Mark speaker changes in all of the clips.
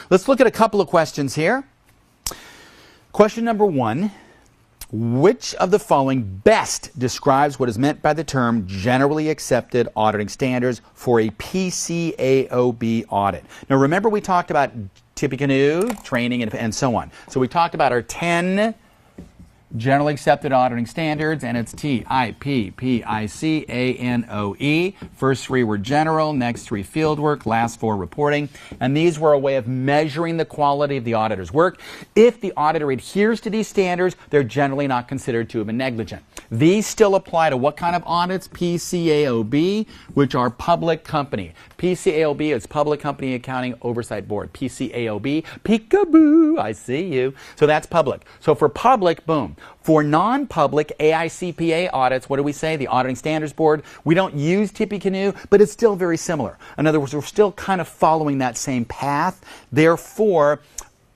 Speaker 1: Let's look at a couple of questions here. Question number 1. Which of the following best describes what is meant by the term generally accepted auditing standards for a PCAOB audit? Now remember we talked about Tippecanoe, training, and so on. So we talked about our 10 generally accepted auditing standards, and it's TIPPICANOE. First 3 were general, next 3 fieldwork, last 4 reporting. And these were a way of measuring the quality of the auditor's work. If the auditor adheres to these standards, they're generally not considered to have been negligent. These still apply to what kind of audits? PCAOB, which are public company. PCAOB is Public Company Accounting Oversight Board. PCAOB, peekaboo, I see you. So that's public. So for public, boom. For non-public AICPA audits, what do we say? The Auditing Standards Board. We don't use Tippecanoe, but it's still very similar. In other words, we're still kind of following that same path. Therefore,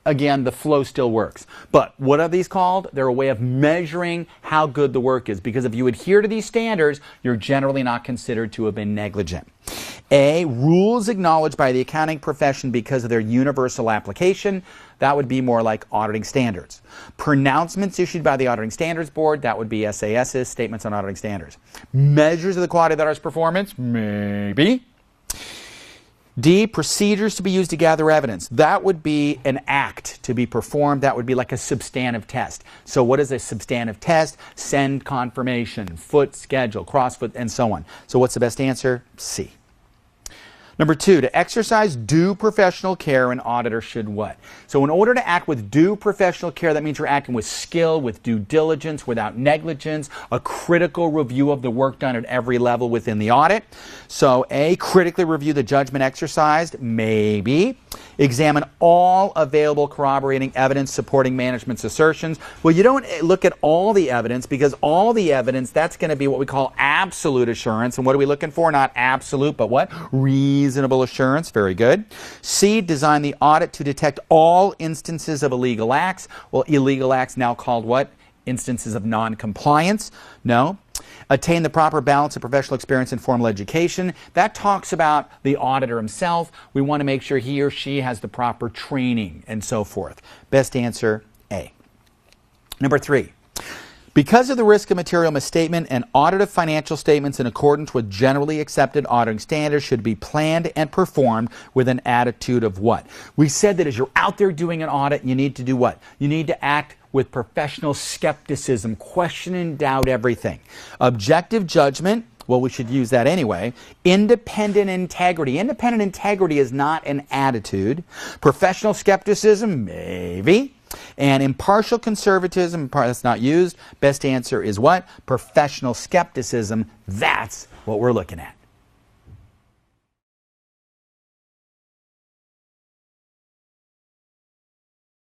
Speaker 1: again, the flow still works. But what are these called? They're a way of measuring how good the work is. Because if you adhere to these standards, you're generally not considered to have been negligent. A, rules acknowledged by the accounting profession because of their universal application. That would be more like auditing standards. Pronouncements issued by the Auditing Standards Board. That would be SAS's, Statements on Auditing Standards. Measures of the quality of the auditor's performance. Maybe. D, procedures to be used to gather evidence. That would be an act to be performed. That would be like a substantive test. So what is a substantive test? Send confirmation, foot schedule, crossfoot, and so on. So what's the best answer? C. Number 2, to exercise due professional care, an auditor should what? So in order to act with due professional care, that means you're acting with skill, with due diligence, without negligence, a critical review of the work done at every level within the audit. So A, critically review the judgment exercised, maybe. Examine all available corroborating evidence supporting management's assertions. Well, you don't look at all the evidence because all the evidence, that's going to be what we call absolute assurance. And what are we looking for? Not absolute, but what? Reasonable assurance. Very good. C, design the audit to detect all instances of illegal acts. Well, illegal acts now called what? Instances of non-compliance. No. Attain the proper balance of professional experience and formal education. That talks about the auditor himself. We want to make sure he or she has the proper training and so forth. Best answer, A. Number 3. Because of the risk of material misstatement, an audit of financial statements in accordance with generally accepted auditing standards should be planned and performed with an attitude of what? We said that as you're out there doing an audit, you need to do what? You need to act with professional skepticism, question and doubt everything. Objective judgment, well, we should use that anyway. Independent integrity. Independent integrity is not an attitude. Professional skepticism, maybe. And impartial conservatism, that's not used. Best answer is what? Professional skepticism. That's what we're looking at.